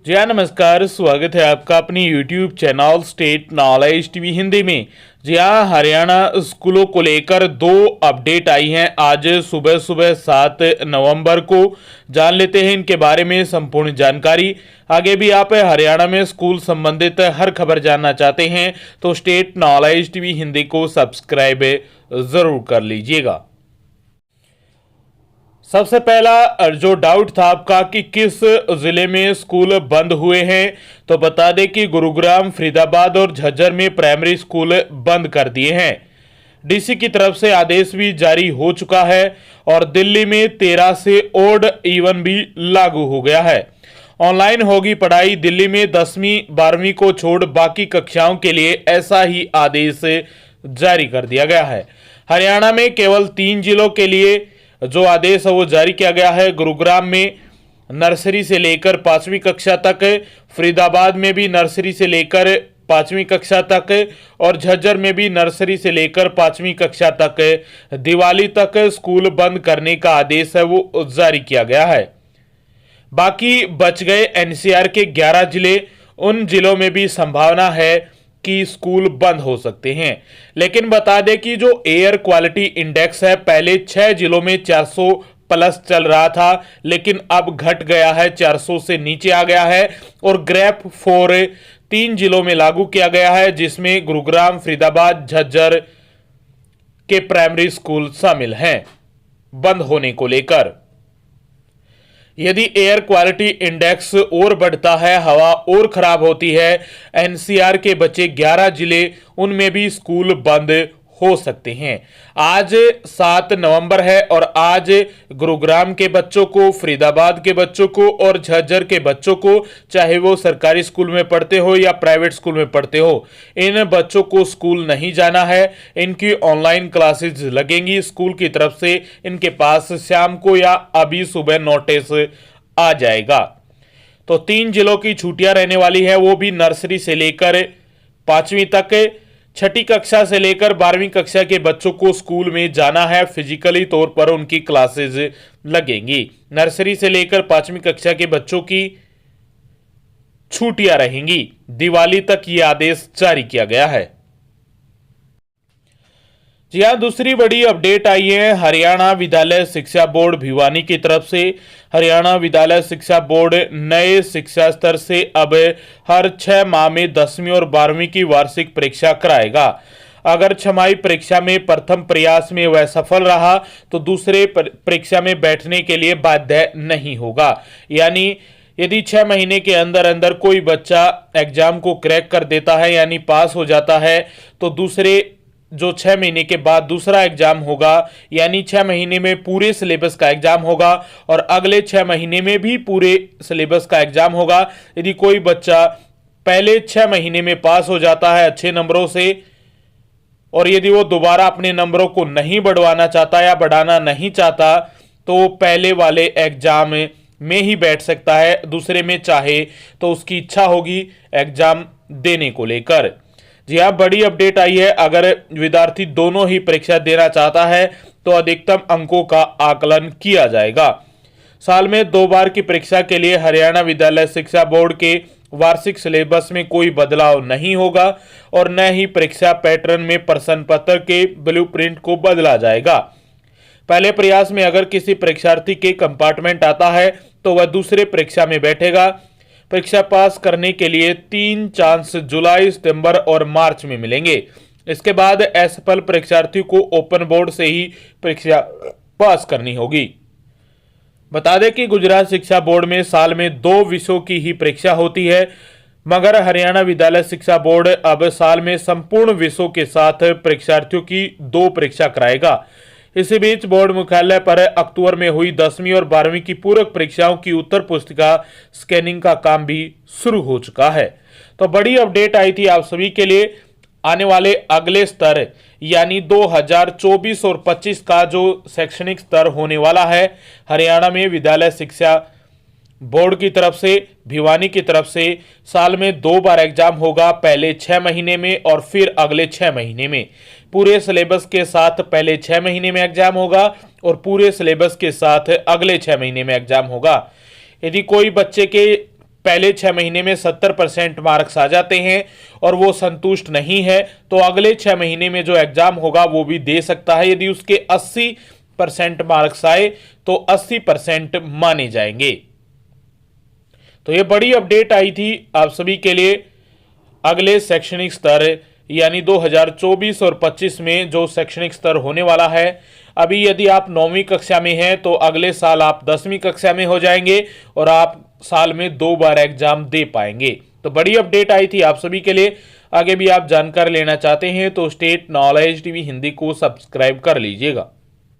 जी हाँ, नमस्कार। स्वागत है आपका अपनी YouTube channel state knowledge TV Hindi में। जी हाँ, हरियाणा स्कूलों को लेकर दो अपडेट आई हैं। आज सुबह सुबह 7 नवंबर को जान लेते हैं इनके बारे में संपूर्ण जानकारी। आगे भी आप हरियाणा में स्कूल संबंधित हर खबर जानना चाहते हैं तो स्टेट नॉलेज टीवी हिंदी को सब्सक्राइब जरूर कर लीजिएगा। सबसे पहला जो डाउट था आपका कि किस जिले में स्कूल बंद हुए हैं, तो बता दें कि गुरुग्राम, फरीदाबाद और झज्जर में प्राइमरी स्कूल बंद कर दिए हैं। डीसी की तरफ से आदेश भी जारी हो चुका है और दिल्ली में 13 से ओड इवन भी लागू हो गया है। ऑनलाइन होगी पढ़ाई। दिल्ली में 10वीं 12वीं को छोड़ बाकी कक्षाओं के लिए ऐसा ही आदेश जारी कर दिया गया है। हरियाणा में केवल 3 जिलों के लिए जो आदेश है वो जारी किया गया है। गुरुग्राम में नर्सरी से लेकर 5वीं कक्षा तक, फरीदाबाद में भी नर्सरी से लेकर 5वीं कक्षा तक और झज्जर में भी नर्सरी से लेकर 5वीं कक्षा तक दिवाली तक स्कूल बंद करने का आदेश है वो जारी किया गया है। बाकी बच गए एनसीआर के 11 जिले, उन जिलों में भी संभावना है कि स्कूल बंद हो सकते हैं। लेकिन बता दें कि जो एयर क्वालिटी इंडेक्स है पहले 6 जिलों में 400 प्लस चल रहा था, लेकिन अब घट गया है, 400 से नीचे आ गया है। और ग्रेप 4 3 जिलों में लागू किया गया है, जिसमें गुरुग्राम, फरीदाबाद, झज्जर के प्राइमरी स्कूल शामिल हैं बंद होने को लेकर। यदि एयर क्वालिटी इंडेक्स और बढ़ता है, हवा और खराब होती है, एनसीआर के बचे 11 जिले, उनमें भी स्कूल बंद हो सकते हैं। आज 7 नवंबर है और आज गुरुग्राम के बच्चों को, फरीदाबाद के बच्चों को और झज्जर के बच्चों को, चाहे वो सरकारी स्कूल में पढ़ते हो या प्राइवेट स्कूल में पढ़ते हो, इन बच्चों को स्कूल नहीं जाना है। इनकी ऑनलाइन क्लासेस लगेंगी। स्कूल की तरफ से इनके पास शाम को या अभी सुबह नोटिस आ जाएगा। तो 3 जिलों की छुट्टियां रहने वाली है, वो भी नर्सरी से लेकर 5वीं तक। 6ठी कक्षा से लेकर 12वीं कक्षा के बच्चों को स्कूल में जाना है। फिजिकली तौर पर उनकी क्लासेस लगेंगी। नर्सरी से लेकर 5वीं कक्षा के बच्चों की छुट्टियां रहेंगी। दिवाली तक यह आदेश जारी किया गया है। जी हाँ, दूसरी बड़ी अपडेट आई है हरियाणा विद्यालय शिक्षा बोर्ड भिवानी की तरफ से। हरियाणा विद्यालय शिक्षा बोर्ड नए शिक्षा स्तर से अब हर 6 माह में 10वीं और 12वीं की वार्षिक परीक्षा कराएगा। अगर छमाही परीक्षा में प्रथम प्रयास में वह सफल रहा तो दूसरे परीक्षा में बैठने के लिए बाध्य नहीं होगा। यानी यदि 6 महीने के अंदर अंदर कोई बच्चा एग्जाम को क्रैक कर देता है, यानी पास हो जाता है, तो दूसरे जो 6 महीने के बाद दूसरा एग्जाम होगा, यानी 6 महीने में पूरे सिलेबस का एग्जाम होगा और अगले 6 महीने में भी पूरे सिलेबस का एग्जाम होगा। यदि कोई बच्चा पहले 6 महीने में पास हो जाता है अच्छे नंबरों से और यदि वो दोबारा अपने नंबरों को नहीं बढ़वाना चाहता या बढ़ाना नहीं चाहता, तो पहले वाले एग्जाम में ही बैठ सकता है। दूसरे में चाहे तो उसकी इच्छा होगी एग्जाम देने को लेकर। जी हाँ, बड़ी अपडेट आई है। अगर विद्यार्थी दोनों ही परीक्षा देना चाहता है तो अधिकतम अंकों का आकलन किया जाएगा। साल में 2 बार की परीक्षा के लिए हरियाणा विद्यालय शिक्षा बोर्ड के वार्षिक सिलेबस में कोई बदलाव नहीं होगा और न ही परीक्षा पैटर्न में प्रश्न पत्र के ब्लूप्रिंट को बदला जाएगा। पहले प्रयास में अगर किसी परीक्षार्थी के कंपार्टमेंट आता है तो वह दूसरे परीक्षा में बैठेगा। परीक्षा पास करने के लिए 3 चांस जुलाई, सितंबर और मार्च में मिलेंगे। इसके बाद असफल परीक्षार्थी को ओपन बोर्ड से ही परीक्षा पास करनी होगी। बता दें कि गुजरात शिक्षा बोर्ड में साल में 2 विषयों की ही परीक्षा होती है, मगर हरियाणा विद्यालय शिक्षा बोर्ड अब साल में संपूर्ण विषयों के साथ परीक्षार्थियों की 2 परीक्षा कराएगा। इसी बीच बोर्ड मुख्यालय पर अक्टूबर में हुई 10वीं और 12वीं की पूरक परीक्षाओं की उत्तर पुस्तिका स्कैनिंग का काम भी शुरू हो चुका है। तो बड़ी अपडेट आई थी आप सभी के लिए। आने वाले अगले स्तर यानी 2024 और 25 का जो शैक्षणिक स्तर होने वाला है, हरियाणा में विद्यालय शिक्षा बोर्ड की तरफ से, भिवानी की तरफ से साल में 2 बार एग्जाम होगा, पहले 6 महीने में और फिर अगले 6 महीने में। पूरे सिलेबस के साथ पहले 6 महीने में एग्जाम होगा और पूरे सिलेबस के साथ अगले 6 महीने में एग्जाम होगा। यदि कोई बच्चे के पहले 6 महीने में 70% मार्क्स आ जाते हैं और वो संतुष्ट नहीं है तो अगले 6 महीने में जो एग्जाम होगा वो भी दे सकता है। यदि उसके 80% मार्क्स आए तो 80% माने जाएंगे। तो ये बड़ी अपडेट आई थी आप सभी के लिए। अगले शैक्षणिक स्तर यानी 2024 और 25 में जो शैक्षणिक स्तर होने वाला है, अभी यदि आप 9वीं कक्षा में हैं तो अगले साल आप 10वीं कक्षा में हो जाएंगे और आप साल में 2 बार एग्जाम दे पाएंगे। तो बड़ी अपडेट आई थी आप सभी के लिए। आगे भी आप जानकारी लेना चाहते हैं तो स्टेट नॉलेज टीवी हिंदी को सब्सक्राइब कर लीजिएगा।